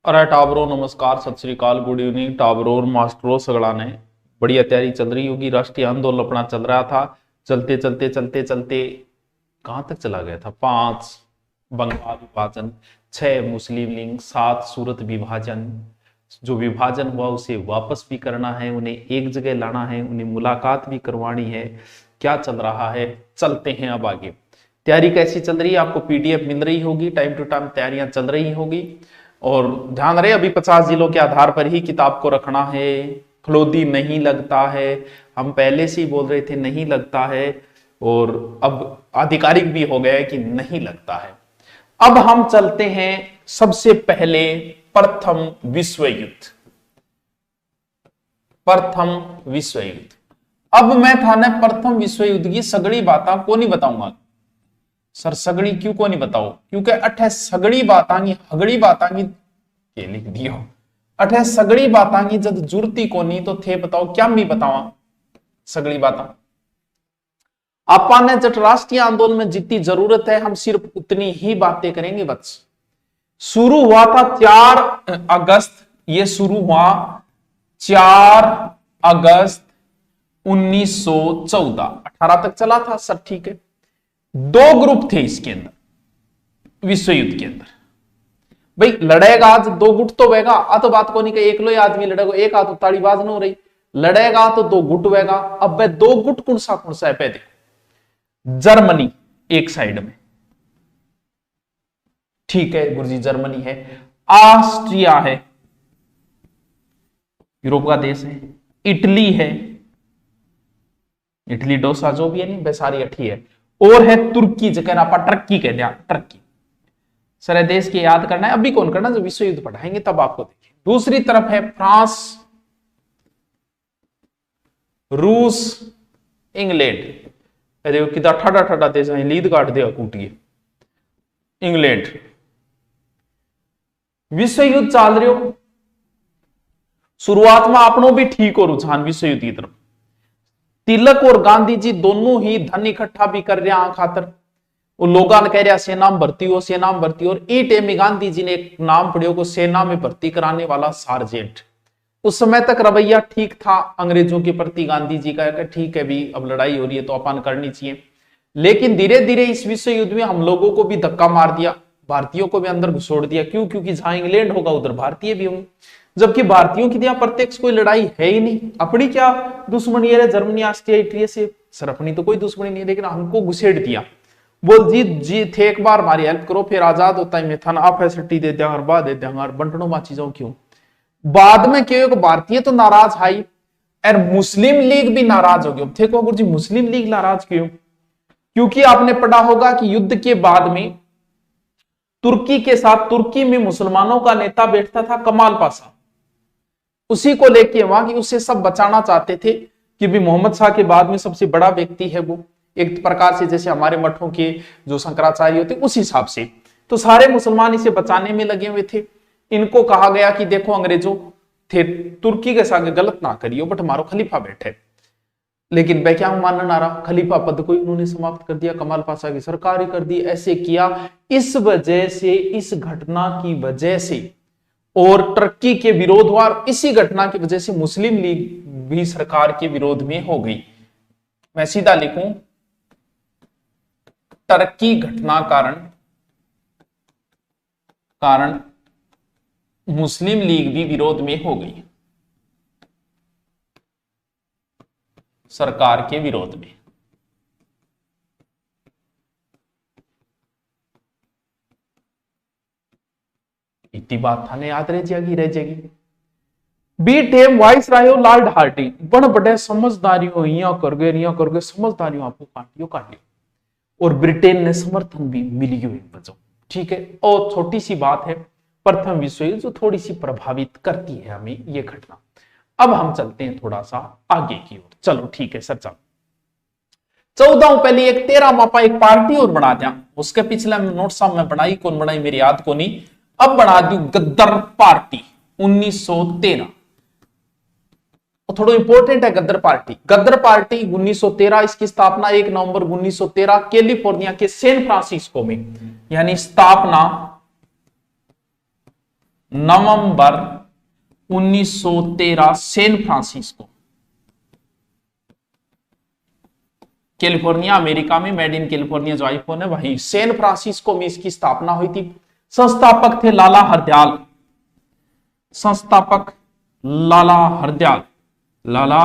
अरे टाबरो नमस्कार सत श्री अकाल गुड इवनिंग टाबरो और मास्टरो सगड़ा ने बढ़िया तैयारी चल रही होगी। राष्ट्रीय आंदोलन अपना चल रहा था। चलते चलते चलते चलते कहां तक चला गया था? 5 बंगाल विभाजन, 6 मुस्लिम लीग, 7 सूरत विभाजन। जो विभाजन हुआ उसे वापस भी करना है, उन्हें एक जगह लाना है, उन्हें मुलाकात भी करवानी है। क्या चल रहा है, चलते हैं अब आगे। तैयारी कैसी चल रही है? आपको पीडीएफ मिल रही होगी, टाइम टू टाइम तैयारियां चल रही होगी। और ध्यान रहे अभी 50 जिलों के आधार पर ही किताब को रखना है। फलोदी नहीं लगता है, हम पहले से ही बोल रहे थे नहीं लगता है, और अब आधिकारिक भी हो गया है कि नहीं लगता है। अब हम चलते हैं सबसे पहले प्रथम विश्व युद्ध। प्रथम विश्व युद्ध। अब मैं थाने प्रथम विश्व युद्ध की सगड़ी बातें को नहीं बताऊंगा। सर सगड़ी क्यों को नहीं बताओ? क्योंकि अठे सगड़ी बातांगी हगड़ी बातांगी के लिख दियो। अठे सगड़ी बातांगी जब जुरती को नहीं तो थे बताओ क्या मैं बतावा सगड़ी बाता। आपा ने जब राष्ट्रीय आंदोलन में जितनी जरूरत है हम सिर्फ उतनी ही बातें करेंगे। बस शुरू हुआ था 4 अगस्त, ये शुरू हुआ 4 अगस्त 1914, 18 तक चला था। सर ठीक है। 2 ग्रुप थे इसके अंदर, विश्व युद्ध के अंदर। भाई लड़ेगा आज 2 गुट तो वेगा, आ तो बात को नहीं कि एक लो आदमी लड़ेगा, एक हाथ ताड़ीबाज न हो रही। लड़ेगा तो 2 गुट वेगा। अब वह 2 गुट कौन सा है? पे देखो, जर्मनी एक साइड में, ठीक है गुरुजी, जर्मनी है। ऑस्ट्रिया है, यूरोप का देश है। इटली है, इटली डोसा जो भी है नहीं, बेसारी अठी है। और है तुर्की, जगह आप टर्की कह दिया, टर्की। सर देश की याद करना है, अभी कौन करना, जब विश्व युद्ध पढ़ाएंगे तब आपको देखिए। दूसरी तरफ है फ्रांस, रूस, इंग्लैंड। देखो कितना ठंडा ठंडा देश है, लीद काट दिया कूटिए। इंग्लैंड। विश्व युद्ध चल रहे हो, शुरुआत में अपनों भी ठीक हो रुझान विश्व युद्ध की तरफ। तिलक और गांधी जी दोनों ही धन इकट्ठा भी कर रहे हैं खातर। वो लोगों ने कह रहा सेना में भर्ती हो, सेना में भर्ती हो। और ई टाइम में गांधी जी ने एक नाम पढ़ियो को सेना में भर्ती कराने वाला सार्जेंट। उस समय तक रवैया ठीक था अंग्रेजों के प्रति गांधी जी का, ठीक है भी अब लड़ाई हो रही है तो अपन करनी चाहिए। लेकिन धीरे धीरे इस विश्व युद्ध में हम लोगों को भी धक्का मार दिया, भारतीयों को भी अंदर घुसोड़ दिया। क्यों? क्योंकि जहां इंग्लैंड होगा उधर भारतीय भी होंगे, जबकि भारतीयों की यहाँ प्रत्यक्ष कोई लड़ाई है ही नहीं। अपनी क्या दुश्मनी है जर्मनी ऑस्ट्रिया इटली से? सर अपनी तो कोई दुश्मनी नहीं, लेकिन हमको घुसेड़ दिया। बोल जी जी थे एक बार हमारी हेल्प करो, फिर आजाद होता है मैं था ना, आप फैसिलिटी दे देंगे, बाद दे देंगे, बंटनो मा चीजों क्यों? बाद में क्यों? भारतीय तो नाराज है और मुस्लिम लीग भी नाराज हो गई। थे को गुरु जी मुस्लिम लीग नाराज क्यों? क्योंकि आपने पढ़ा होगा कि युद्ध के बाद में तुर्की के साथ, तुर्की में मुसलमानों का नेता बैठता था कमाल पासा, उसी को लेके वहां की उससे सब बचाना चाहते थे कि भी मोहम्मद शाह के बाद में सबसे बड़ा व्यक्ति है वो, एक प्रकार से जैसे हमारे मठों के जो शंकराचार्य होते उस हिसाब से। तो सारे मुसलमान इसे बचाने में लगे हुए थे। इनको कहा गया कि देखो अंग्रेजों थे तुर्की के साथ गलत ना करियो, बट हमारो खलीफा बैठे। लेकिन वह क्या मानना ना रहा, खलीफा पद को इन्होंने समाप्त कर दिया, कमाल पाशा की सरकार ही कर दी। ऐसे किया, इस वजह से, इस घटना की वजह से और टर्की के विरोध हुआ, और इसी घटना की वजह से मुस्लिम लीग भी सरकार के विरोध में हो गई। मैं सीधा लिखूं, टर्की घटना कारण मुस्लिम लीग भी विरोध में हो गई, सरकार के विरोध में। इतनी बात थाने याद रह जाएगी। बी टेम वाइस रायो लार्ड हार्टी, बड़ बड़े समझदारियों यहाँ कर गए समझदारियों आपको काटियो। और ब्रिटेन ने समर्थन भी मिली हुई वजह, ठीक है। और छोटी सी बात है, प्रथम विश्व युद्ध जो थोड़ी सी प्रभावित करती है हमें ये घटना। अब हम चलते हैं थोड़ा सा आगे की ओर। चलो ठीक है सर, चलो 14 पहले एक 13 मापा एक पार्टी और बना दिया। उसके पिछले नोट में बनाई, कौन बनाई मेरी याद को नहीं। अब बना दी गद्दार पार्टी 1913। थोड़ा इंपॉर्टेंट है गद्दार पार्टी। गद्दार पार्टी 1913, इसकी स्थापना 1 नवंबर 1913 कैलिफोर्निया के सैन फ्रांसिस्को में, यानी स्थापना नवंबर 1913 सैन फ्रांसिस्को, कैलिफोर्निया, अमेरिका में। मेड इन कैलिफोर्निया जो आईफोन है वही सैन फ्रांसिस्को में इसकी स्थापना हुई थी। संस्थापक थे लाला हरदयाल, संस्थापक लाला हरदयाल, लाला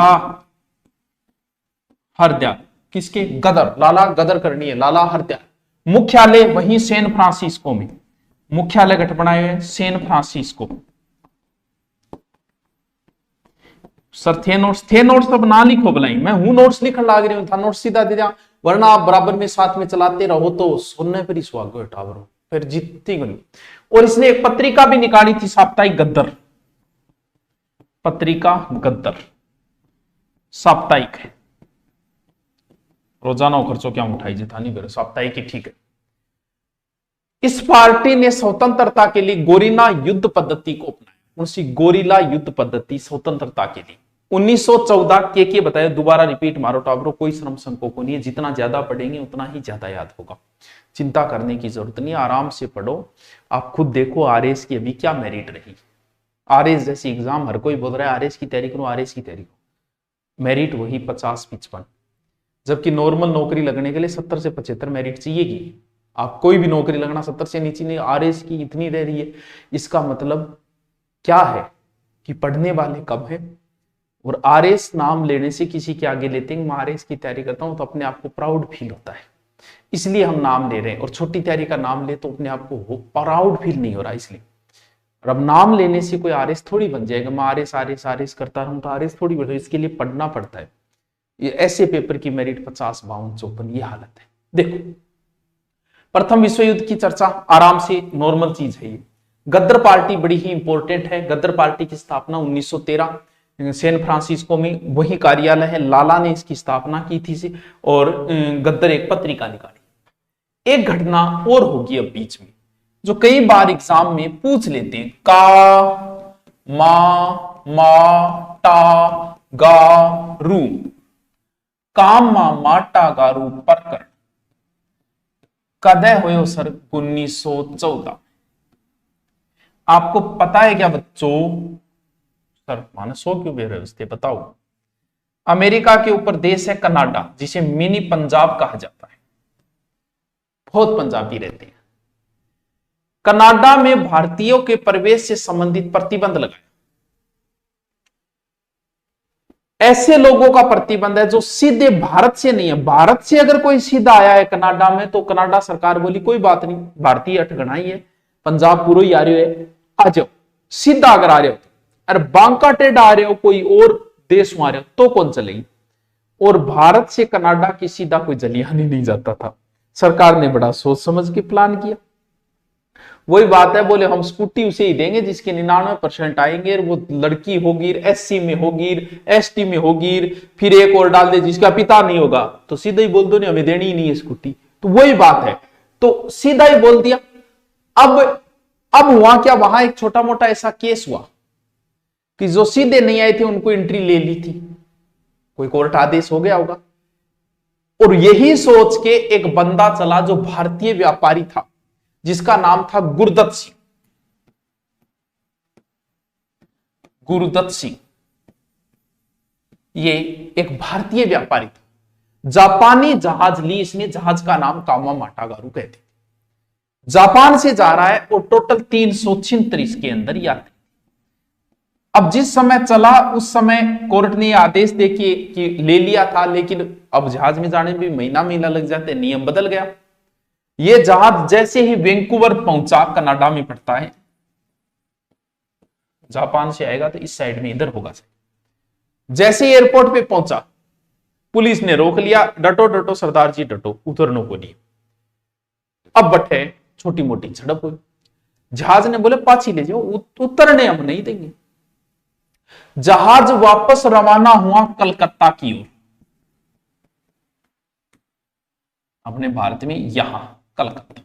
हरदयाल किसके? गदर, लाला गदर करनी है, लाला हरदयाल। मुख्यालय वही सैन फ्रांसिस्को में, मुख्यालय गठ बनाए हुए सैन फ्रांसिस्को। सर थे नोट्स अब ना लिखो भलाई, मैं हूं नोट्स लिखने लाग रही हूं, था नोट्स सीधा दे दिया, वरना आप बराबर में साथ में चलाते रहो तो सुनने पर ही सुहागो टावर फिर जीतती गई। और इसने एक पत्रिका भी निकाली थी, साप्ताहिक गद्दर, पत्रिका गद्दर साप्ताहिक है, रोजाना खर्चों क्या उठाई जितानी फिर साप्ताहिक ही ठीक है। इस पार्टी ने स्वतंत्रता के लिए गोरिल्ला युद्ध पद्धति को अपनाया। उसी गोरिल्ला युद्ध पद्धति स्वतंत्रता के लिए 1914 के बताया, दोबारा रिपीट मारो टावरो, कोई श्रम संकोच को नहीं है, जितना ज्यादा पढ़ेंगे उतना ही ज्यादा याद होगा, चिंता करने की जरूरत नहीं, आराम से पढ़ो। आप खुद देखो आरएस की अभी क्या मेरिट रही। आरएस जैसी एग्जाम हर कोई बोल रहा है आरएस की तैयारी करो, आरएस की तैयारी करो, मेरिट वही 50-55, जबकि नॉर्मल नौकरी लगने के लिए 70 से 75 मेरिट चाहिएगी। आप कोई भी नौकरी लगना 70 से नीचे नहीं, आरएस की इतनी दे रही है, इसका मतलब क्या है कि पढ़ने वाले कम है। और आरएस नाम लेने से किसी के आगे लेते हैं, मैं आरएस की तैयारी करता हूं तो अपने आप को प्राउड फील होता है, इसलिए हम नाम ले रहे हैं। और छोटी तैयारी का नाम ले तो अपने आप को प्राउड फील नहीं हो रहा, इसलिए। और अब नाम लेने से कोई आरएस थोड़ी बन जाएगा, मैं आरएस आरएस आरएस करता रहूं तो आरएस थोड़ी बढ़, इसके लिए पढ़ना पड़ता है। ये ऐसे पेपर की मेरिट 50, 52, 54 ये हालत है। देखो प्रथम विश्व युद्ध की चर्चा आराम से, नॉर्मल चीज है ये। गद्दर पार्टी बड़ी ही इंपॉर्टेंट है। गद्दर पार्टी की स्थापना 1913 सैन फ्रांसिस्को में, वही कार्यालय है, लाला ने इसकी स्थापना की थी। और गद्दर एक पत्रिका निकाली। एक घटना और होगी अब बीच में, जो कई बार एग्जाम में पूछ लेते हैं, का मा टा गा रू, काम मा टा गा रू प्रकरण कदे हुए सर 1914। आपको पता है क्या बच्चों? सर माने 100 क्यों बेर है बताओ। अमेरिका के ऊपर देश है कनाडा, जिसे मिनी पंजाब कहा जाता है, बहुत पंजाबी रहते हैं। कनाडा में भारतीयों के प्रवेश से संबंधित प्रतिबंध लगाया। ऐसे लोगों का प्रतिबंध है जो सीधे भारत से नहीं है। भारत से अगर कोई सीधा आया है कनाडा में तो कनाडा सरकार बोली कोई बात नहीं, भारतीय अठगणाई है, पंजाब पूरा ही आ रहे हो, आ जाओ। सीधा अगर आ रहे हो, अरे बांका टेढ़ा आ रहे हो, कोई और देश में आ रहे हो तो कौन चलेगी। और भारत से कनाडा की सीधा कोई जलियान ही नहीं जाता था। सरकार ने बड़ा सोच समझ के प्लान किया। वही बात है, बोले हम स्कूटी उसे ही देंगे जिसके 99% आएंगे, वो लड़की होगी, एससी में होगी, एसटी में होगी, फिर एक और डाल दे जिसका पिता नहीं होगा तो सीधा ही बोल दो नहीं हमें देनी ही नहीं है स्कूटी। तो वही बात है, तो सीधा ही बोल दिया। अब हुआ क्या, वहां एक छोटा मोटा ऐसा केस हुआ कि जो सीधे नहीं आए थे उनको एंट्री ले ली थी, कोई कोर्ट आदेश हो गया होगा। और यही सोच के एक बंदा चला जो भारतीय व्यापारी था, जिसका नाम था गुरदत्त सिंह। गुरदत्त सिंह ये एक भारतीय व्यापारी था। जापानी जहाज ली इसने, जहाज का नाम कामामाटा गारू कहते। जापान से जा रहा है और टोटल 336 के अंदर यात्री। अब जिस समय चला उस समय कोर्ट ने आदेश दे कि ले लिया था, लेकिन अब जहाज में जाने में महीना लग जाते, नियम बदल गया। ये जहाज जैसे ही वैंकूवर पहुंचा, कनाडा में पड़ता है, जापान से आएगा तो इस साइड में इधर होगा। जैसे ही एयरपोर्ट पे पहुंचा पुलिस ने रोक लिया, डटो डटो सरदार जी डटो, उतरने को नहीं। अब बटे छोटी मोटी झड़प हुई। जहाज ने बोले पाछी ले जाओ, उतरने हम नहीं देंगे। जहाज वापस रवाना हुआ कलकत्ता की ओर, अपने भारत में यहां कलकत्ता,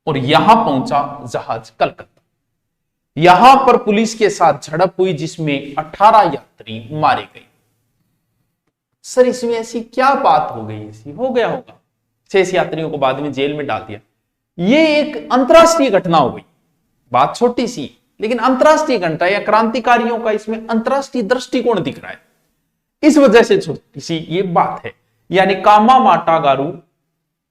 और यहां पहुंचा जहाज कलकत्ता। यहां पर पुलिस के साथ झड़प हुई जिसमें 18 यात्री मारे गए। सर इसमें ऐसी क्या बात हो गई? ऐसी हो गया होगा, 6 यात्रियों को बाद में जेल में डाल दिया। यह एक अंतरराष्ट्रीय घटना हो गई। बात छोटी सी, लेकिन अंतरराष्ट्रीय घंटा या क्रांतिकारियों का इसमें अंतरराष्ट्रीय दृष्टिकोण दिख रहा है, इस वजह से छोटी सी ये बात है। यानी कामामाटा गारू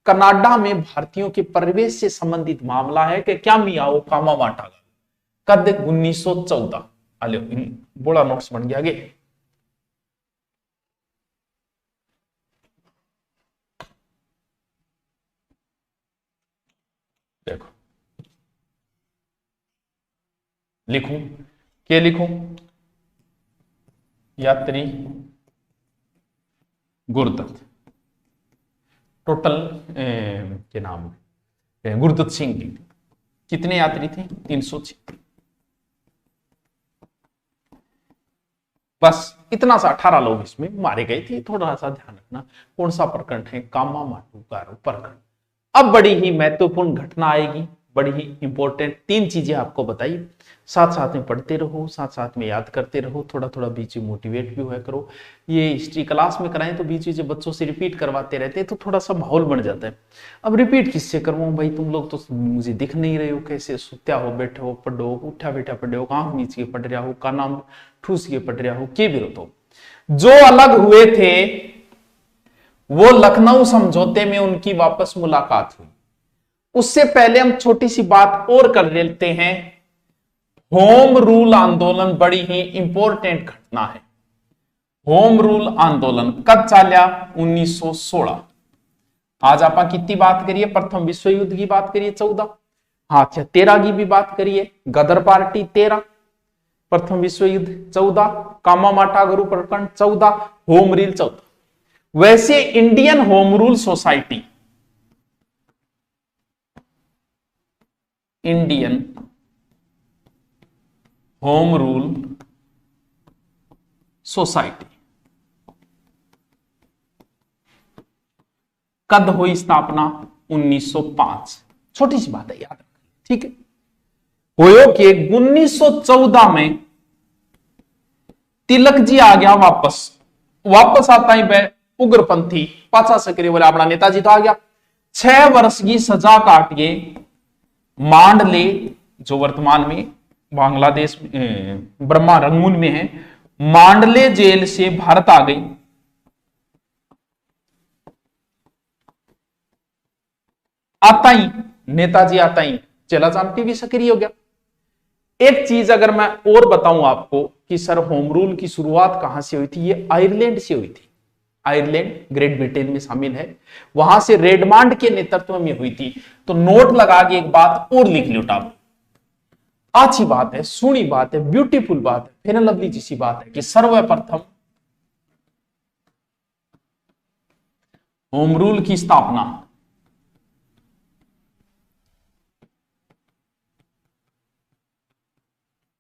कनाडा में भारतीयों के प्रवेश से संबंधित मामला है कि क्या मियाओ कामामाटा गारू कद 1914 आलो बड़ा नोट्स बन गया आगे। देखो लिखूं क्या लिखूं, यात्री गुरदत्त, टोटल के नाम गुरदत्त सिंह की कितने यात्री थे 306, बस इतना सा 18 लोग इसमें मारे गए थे। थोड़ा सा ध्यान रखना कौन सा प्रकरण है, कामामाटू गारू प्रकरण। अब बड़ी ही महत्वपूर्ण घटना आएगी, बड़ी ही इंपॉर्टेंट 3 चीजें आपको बताई, साथ साथ में पढ़ते रहो, साथ साथ में याद करते रहो, थोड़ा थोड़ा बीच में मोटिवेट भी हुआ करो। ये हिस्ट्री क्लास में कराएं तो बीच में बच्चों से रिपीट करवाते रहते हैं तो थोड़ा सा माहौल बन जाता है। अब रिपीट किससे करवाऊं भाई, तुम लोग तो मुझे दिख नहीं रहे हो, कैसे सुत्या हो, बैठे हो, पढ़ो, उठा बैठा पढ़े हो, आंख मीच के पढ़ रहा हो, का नाम ठूस के पढ़ रहा हो, के विरोध हो। जो अलग हुए थे वो लखनऊ समझौते में उनकी वापस मुलाकात हुई। उससे पहले हम छोटी सी बात और कर लेते हैं, होम रूल आंदोलन बड़ी ही इंपॉर्टेंट घटना है। होम रूल आंदोलन कब चाल्या 1916। आज आप कितनी बात करिए, प्रथम विश्व युद्ध की बात करिए 14, हाँ अच्छा 13 की भी बात करिए, गदर पार्टी 13, प्रथम विश्व युद्ध 14, कामामाटा गारू प्रकरण 14, होम रूल 14। वैसे Indian home rule society, Indian home rule society कब हुई स्थापना 1905, छोटी सी बात है याद रखना, ठीक है। होयो कि 1914 में तिलक जी आ गया वापस आता ही वह उग्रपंथी पाचा सक्रिय बोले अपना नेताजी तो आ गया। 6 वर्ष की सजा काट के मांडले जो वर्तमान में बांग्लादेश ब्रह्मा रंगून में है, मांडले जेल से भारत आ गई। आता ही नेताजी आता ही चेला चामटी भी सक्रिय हो गया। एक चीज अगर मैं और बताऊं आपको कि सर होम रूल की शुरुआत कहां से हुई थी, ये आयरलैंड से हुई थी। आयरलैंड ग्रेट ब्रिटेन में शामिल है, वहां से रेडमांड के नेतृत्व में हुई थी। तो नोट लगा के एक बात और लिख लो टाप, अच्छी बात है, सुनी बात है, ब्यूटीफुल बात है, फेयर एंड लवली जैसी बात है कि सर्वप्रथम होम रूल की स्थापना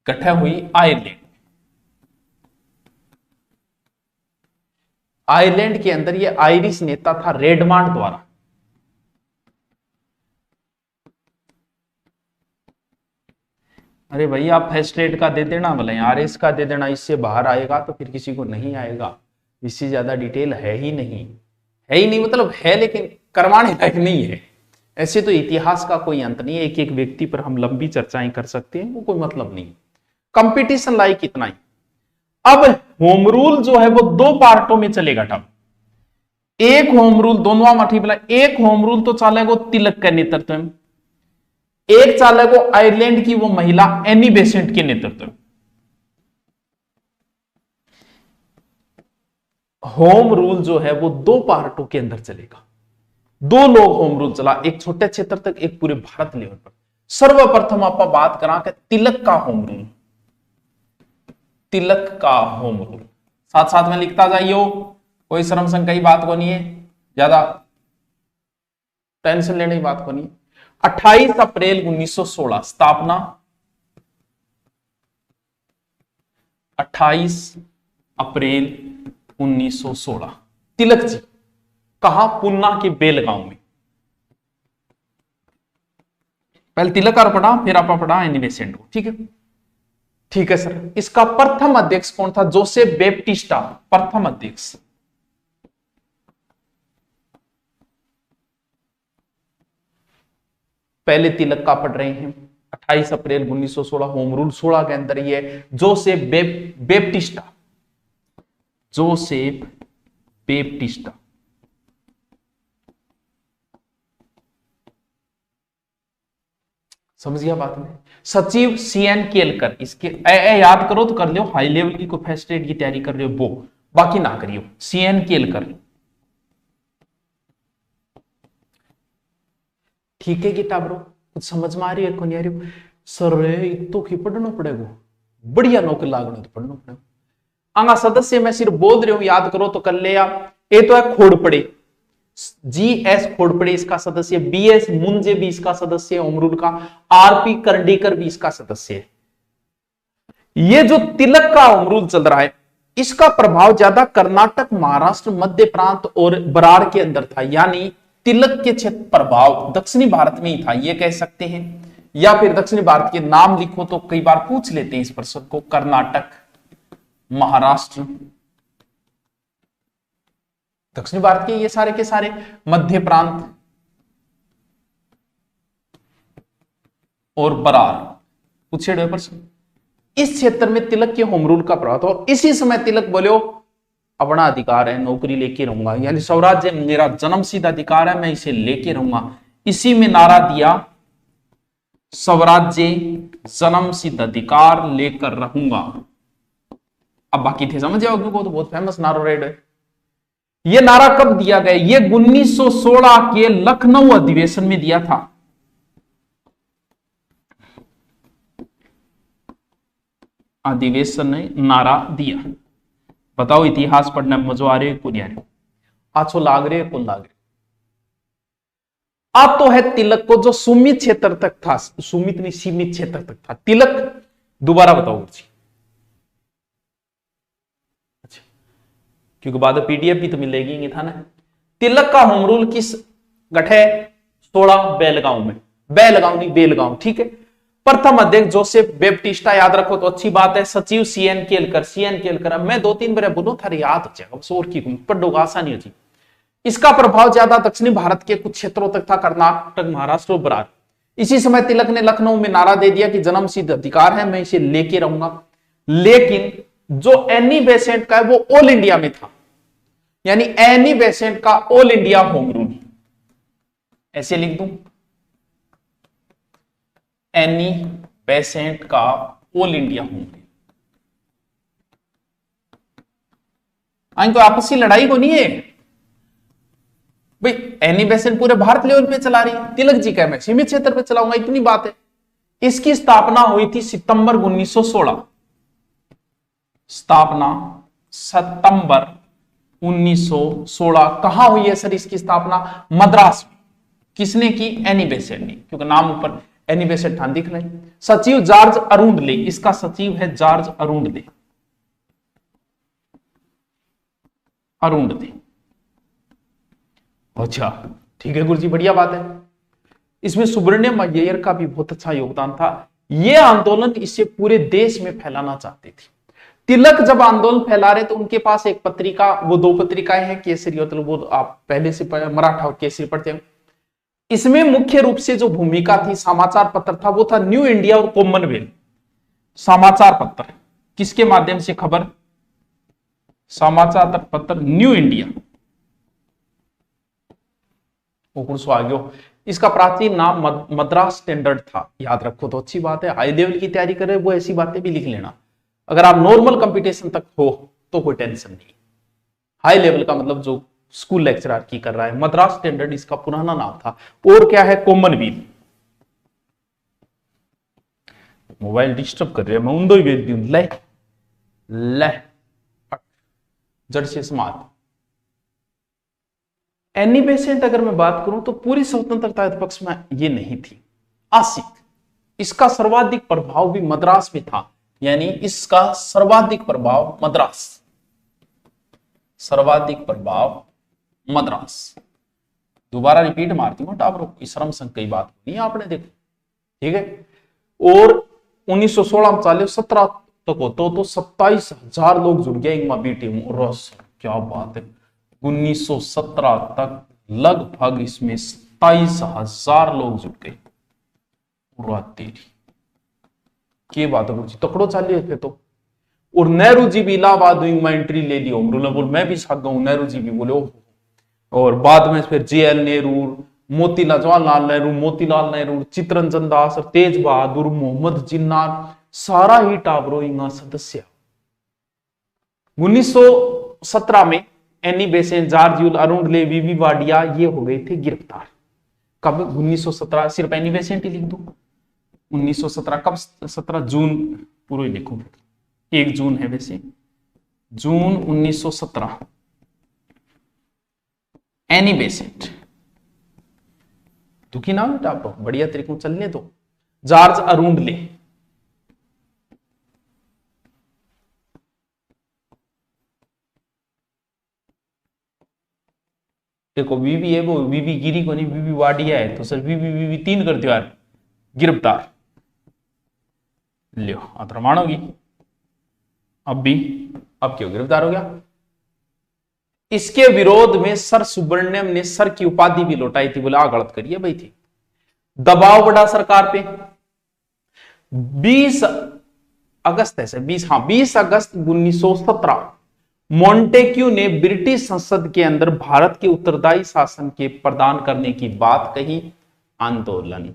कठे हुई आयरलैंड। आयरलैंड के अंदर ये आयरिश नेता था रेडमांड द्वारा। अरे भाई आप फर्स्ट एड का दे देना, भले आरएस का दे देना, इससे बाहर आएगा तो फिर किसी को नहीं आएगा। इससे ज्यादा डिटेल है ही नहीं, मतलब है लेकिन करवाने लायक नहीं है। ऐसे तो इतिहास का कोई अंत नहीं है, एक एक व्यक्ति पर हम लंबी चर्चाएं कर सकते हैं, वो कोई मतलब नहीं। कंपटीशन लाइक इतना ही। अब होम रूल जो है वो 2 पार्टों में चलेगा। टब एक होम रूल दोनों मठी बोला, एक होम रूल तो चलेगा तिलक के नेतृत्व में, एक चालक को आयरलैंड की वो महिला एनी बेसेंट के नेतृत्व। होम रूल जो है वो 2 पार्टों के अंदर चलेगा। 2 लोग होम रूल चला, एक छोटे क्षेत्र तक, एक पूरे भारत लेवल पर। सर्वप्रथम आप बात करा कि तिलक का होम रूल, तिलक का होम रूल साथ साथ में लिखता जाइयो, कोई शर्म संकई बात को नहीं है, ज्यादा टेंशन लेने की बात को नहीं। 28 अप्रैल 1916 स्थापना, 28 अप्रैल 1916 तिलक जी कहा, पुन्ना के बेलगांव में। पहले तिलक और पढ़ा, फिर आप पढ़ा एनी बेसेंट को, ठीक है। ठीक है सर, इसका प्रथम अध्यक्ष कौन था? जोसेफ बैप्टिस्टा प्रथम अध्यक्ष। पहले तिलक का पढ़ रहे हैं, 28 अप्रैल 1916 होम रूल 16 के अंदर ये जोसेफ बेप्टिस्टा, जोसेफ बेप्टिस्टा, समझ गया बात में। सचिव सीएन केलकर, इसके याद करो तो कर लो, हाई लेवल की कोई फर्स्ट एड की तैयारी कर रहे हो वो, बाकी ना करियो। सीएन केलकर, ठीक है गिटा ब्रो, कुछ समझ में आ रही है को नहीं आ रही हो? सर तो की पढ़ना पड़ेगा, बढ़िया नौकरी लागना तो पढ़ना पड़ेगा। आगा सदस्य मैं सिर्फ बोल रही हूं, याद करो तो कर ले। ये तो है खोड़पड़े, जीएस खोड़पड़े इसका सदस्य, बीएस मुंजे भी इसका सदस्य है उमरूल का, आरपी करंडीकर भी इसका सदस्य है। ये जो तिलक का उमरूल चल रहा है, इसका प्रभाव ज्यादा कर्नाटक, महाराष्ट्र, मध्य प्रांत और बरार के अंदर था, यानी तिलक के क्षेत्र प्रभाव दक्षिणी भारत में ही था, ये कह सकते हैं। या फिर दक्षिणी भारत के नाम लिखो तो कई बार पूछ लेते हैं इस प्रश्न को, कर्नाटक, महाराष्ट्र, दक्षिणी भारत के ये सारे के सारे, मध्य प्रांत और बरार, पूछे गए प्रश्न। इस क्षेत्र में तिलक के होम रूल का प्रभाव था। इसी समय तिलक बोलो अपना अधिकार है, नौकरी लेके रहूंगा, यानी स्वराज्य मेरा जन्मसिद्ध अधिकार है, मैं इसे लेके रहूंगा। इसी में नारा दिया, स्वराज्य जन्मसिद्ध अधिकार लेकर रहूंगा। अब बाकी थे समझ जाओ, क्योंकि तो बहुत फेमस नारा रेड है। यह नारा कब दिया गया? ये 1916 के लखनऊ अधिवेशन में दिया था। अधिवेशन ने नारा दिया। बताओ इतिहास पढ़ने में मजा आ रहे को नहीं आ रहे? आछो लाग रहे को लाग रहे? अब तो है तिलक को जो सुमित क्षेत्र तक था, सुमित नहीं सीमित क्षेत्र तक था तिलक, दोबारा बताओ जी। अच्छा, क्योंकि बाद में पीडीएफ भी तो मिलेगी नहीं था ना। तिलक का होम रूल किस गठे? 16 बेलगांव में, बेलगांव नहीं बेलगांव, ठीक है। प्रथम अध्यक्ष जोसेफ बेप्टिस्टा, याद रखो तो अच्छी बात है। सचिव सीएन केलकर, सीएन केलकर मैं 2-3 बार बोलो था, याद हो जाएगा, बस और की पढ़ोगा आसानी हो जी। इसका प्रभाव ज्यादा दक्षिणी भारत के कुछ क्षेत्रों तक था, कर्नाटक, महाराष्ट्र और बरार। इसी समय तिलक ने लखनऊ में नारा दे दिया कि जन्मसिद्ध अधिकार है, मैं इसे लेके रहूंगा। लेकिन जो एनी बेसेंट का है वो ऑल इंडिया में था, यानी एनी बेसेंट का ऑल इंडिया होम रूल, ऐसे लिख दूं, एनी बेसेंट का ऑल इंडिया होम रूल। कोई आपसी लड़ाई को नहीं है भाई, एनी बेसेंट पूरे भारत लेवल पे चला रही है, तिलक जी का मैं सीमित क्षेत्र पे चलाऊंगा, इतनी बात है। इसकी स्थापना हुई थी सितंबर 1916, स्थापना सितंबर 1916। कहां हुई है सर इसकी स्थापना? मद्रास में। किसने की? एनी बेसेंट ने, क्योंकि नाम ऊपर एनी बेसेंट था, दिख रहे। सचिव जॉर्ज अरुंडले, इसका सचिव है जॉर्ज अरुंडले, अरुंडले। अच्छा ठीक है गुरुजी, बढ़िया बात है। इसमें सुब्रमण्यम अय्यर का भी बहुत अच्छा योगदान था। यह आंदोलन इसे पूरे देश में फैलाना चाहते थे। तिलक जब आंदोलन फैला रहे तो उनके पास एक पत्रिका, वो 2 पत्रिकाएं हैं, केसरी और वो आप पहले से मराठा और केसरी पढ़ते हैं। इसमें मुख्य रूप से जो भूमिका थी, समाचार पत्र था, वो था न्यू इंडिया और कॉमनवेल्थ। समाचार पत्र किसके माध्यम से खबर? समाचार पत्र न्यू इंडिया। इसका प्राचीन नाम मद्रास स्टैंडर्ड था, याद रखो तो अच्छी बात है। हाई लेवल की तैयारी कर रहे हो वो ऐसी बातें भी लिख लेना। अगर आप नॉर्मल कंपटीशन तक हो तो कोई टेंशन नहीं। हाई लेवल का मतलब जो स्कूल लेक्चरर की कर रहा है, मद्रास स्टैंडर्ड इसका पुराना नाम था। और क्या है? कॉमनवेल्थ। मोबाइल डिस्टर्ब कर रहे हैं, मैं उन दो ही भेज दूं। ले ले जड़ से समाप्त। एनी बेसेंट अगर मैं बात करूं तो पूरी स्वतंत्रता पक्ष में ये नहीं थी, आशिक। इसका सर्वाधिक प्रभाव भी मद्रास में था, यानी इसका सर्वाधिक प्रभाव मद्रास, सर्वाधिक प्रभाव मद्रास। दोबारा रिपीट मारती हूं टाबरो, श्रम संघ की बात नहीं आपने देखो, ठीक है। और 1916 में चाले 17 तक हो तो 27,000 लोग जुड़ गए इनमें बीटी में। क्या बात है, 1917 तक लगभग इसमें 27,000 लोग जुट गए। के बात है गुरुजी, तकड़ो चालिए थे तो। और नेहरू जी भी इलाहाबाद विंग में एंट्री ले ली, बोल मैं भी साथ हूं, नेहरू जी भी बोले ओह। और बाद में फिर JL नेहरू, मोतीलाल जवाहरलाल नेहरू, मोतीलाल नेहरू, चित्तरंजन दास, तेज बहादुर, मोहम्मद जिन्ना, सारा ही टाबरो इंगा सदस्य। 1917 में एनी बेसेंट, जॉर्ज अरुणले, वीवी वाडिया ये हो गए थे गिरफ्तार। कब? 1917। सिर्फ एनी बेसेंट ही लिख दो। 1917 कब? 17 जून पूरा ही लिखो, 1 जून है वैसे, जून 1917 एनी बेसेंट। दुखी नाम है आप बढ़िया तरीकों चलने दो। जॉर्ज अरुणले, देखो वीवी है वो, वीवी गिरी को नहीं, वीवी वाडिया है, तो सर वीवी 3 कर दो यार, गिरफ्तार लियो अतरमान होगी। अब क्यों गिरफ्तार हो गया? इसके विरोध में सर सुब्रमण्यम ने सर की उपाधि भी लौटाई थी, बोले गलत करिए भाई थी। दबाव बढ़ा सरकार पे। 20 अगस्त ऐसे 20 अगस्त 1917 मॉन्टेक्यू ने ब्रिटिश संसद के अंदर भारत के उत्तरदायी शासन के प्रदान करने की बात कही। आंदोलन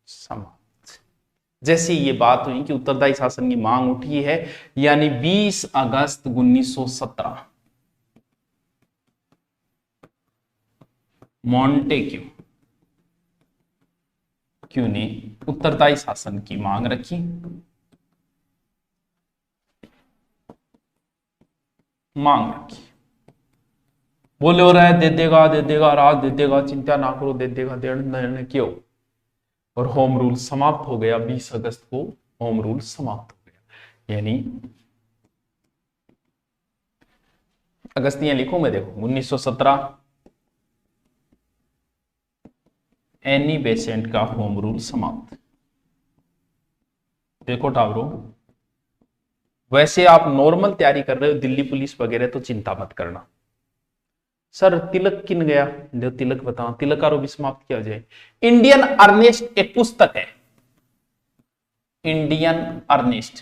समाप्त। जैसी ये बात हुई कि उत्तरदायी शासन की मांग उठी है, यानी 20 अगस्त 1917 मॉन्टेक्यू ने उत्तरदायी शासन की मांग रखी। बोले हो रहा है दे देगा राज दे देगा, चिंता ना करो दे देगा, देने क्यों। और होम रूल समाप्त हो गया। 20 अगस्त को होम रूल समाप्त हो गया। यानी अगस्त यहां लिखूं मैं, देखो 1917 एनी बेसेंट का होम रूल समाप्त। देखो टावरो, वैसे आप नॉर्मल तैयारी कर रहे हो दिल्ली पुलिस वगैरह, तो चिंता मत करना। सर तिलक किन गया, जो तिलक बताओ, तिलक आरोप समाप्त किया जाए। इंडियन अर्नेस्ट एक पुस्तक है, इंडियन अर्नेस्ट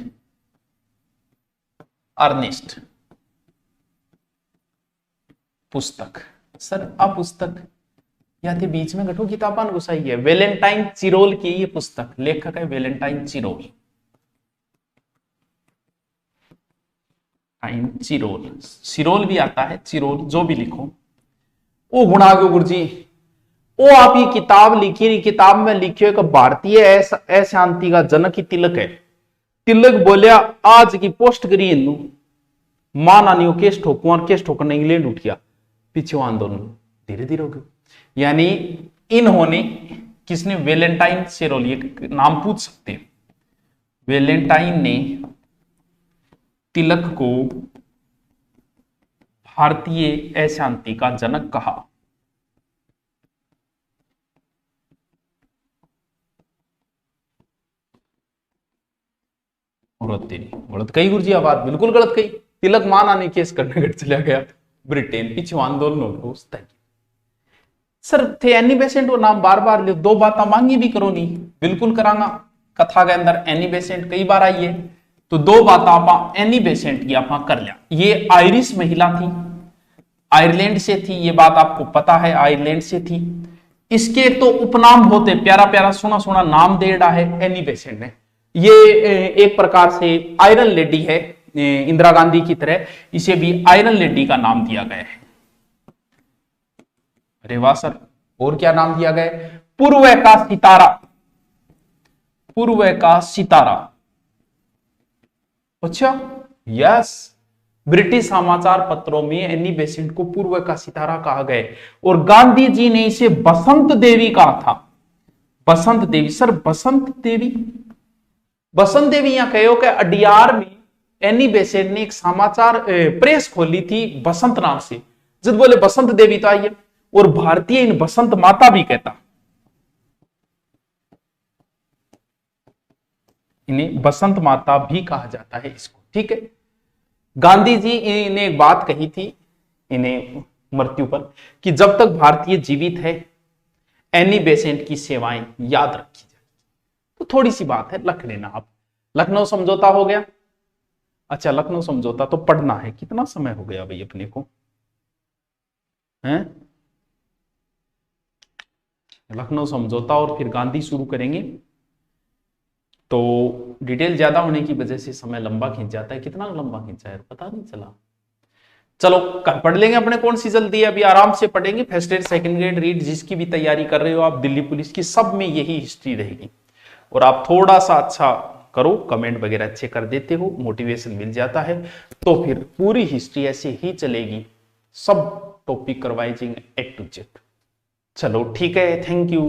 पुस्तक। सर अब पुस्तक या थे बीच में गठो किताबान घुसाई है। वेलेंटाइन चिरोल की ये पुस्तक, लेखक है वेलेंटाइन चिरोल। चिरोल भी आता है, चिरोल जो भी लिखो। ओ गुणा गुरु जी, ओ आप ये किताब लिखी, किताब में लिखियो एक भारतीय अशांति का जनक ही तिलक है। तिलक बोलिया आज की पोस्ट करी इनू माना नहीं, केस ठोकू और केस ठोकने इंग्लैंड उठ गया, पीछे आंदोलन धीरे धीरे हो गया। यानी इन्होंने, किसने? वेलेंटाइन चिरोल, ये नाम पूछ सकते हैं। वेलेंटाइन ने तिलक को भारतीय अशांति का जनक कहा। गलत कही गुरु जी, बात बिल्कुल गलत कही। तिलक मान आने केस करने चला गया ब्रिटेन, पीछे आंदोलन हो गया। सर थे एनी बेसेंट, वो नाम बार बार लियो, 2 बात मांगी भी करो नहीं, बिल्कुल करांगा। कथा के अंदर एनी बेसेंट कई बार आई है, तो 2 बात आप एनी बेसेंट की आप कर लिया। ये आयरिश महिला थी, आयरलैंड से थी, ये बात आपको पता है, आयरलैंड से थी। इसके तो उपनाम होते, प्यारा प्यारा सोना सोना नाम दे रहा है एनी बेसेंट ने। ये एक प्रकार से आयरन लेडी है, इंदिरा गांधी की तरह, इसे भी आयरन लेडी का नाम दिया गया है। अरे वाह सर, और क्या नाम दिया गया? पूर्व का सितारा, पूर्व का सितारा। अच्छा यस, ब्रिटिश समाचार पत्रों में एनी बेसेंट को पूर्व का सितारा कहा गया, और गांधी जी ने इसे बसंत देवी कहा था। बसंत देवी, सर बसंत देवी, बसंत देवी यहां कहो कि अडियार में एनी बेसेंट ने एक समाचार प्रेस खोली थी बसंत नाम से, जब बोले बसंत देवी तो आइए, और भारतीय इन बसंत माता भी कहता, इन्हें बसंत माता भी कहा जाता है इसको, ठीक है। गांधी जी ने एक बात कही थी इन्हें मृत्यु पर, कि जब तक भारतीय जीवित है एनी बेसेंट की सेवाएं याद रखी जाए। तो थोड़ी सी बात है, रख लेना आप। लखनऊ समझौता हो गया। अच्छा, लखनऊ समझौता तो पढ़ना है, कितना समय हो गया भाई अपने को, हैं? लखनऊ समझौता और फिर गांधी शुरू करेंगे, तो डिटेल ज्यादा होने की वजह से समय लंबा खींच जाता है। कितना लंबा खींचा है पता नहीं चला। चलो पढ़ लेंगे, अपने कौन सी जल्दी है, अभी आराम से पढ़ेंगे। First grade second grade read जिसकी भी तैयारी कर रहे हो आप, दिल्ली पुलिस की, सब में यही हिस्ट्री रहेगी। और आप थोड़ा सा अच्छा करो, कमेंट वगैरह अच्छे कर देते हो, मोटिवेशन मिल जाता है, तो फिर पूरी हिस्ट्री ऐसे ही चलेगी, सब टॉपिक करवाए जाएंगे A to Z। चलो ठीक है, थैंक यू।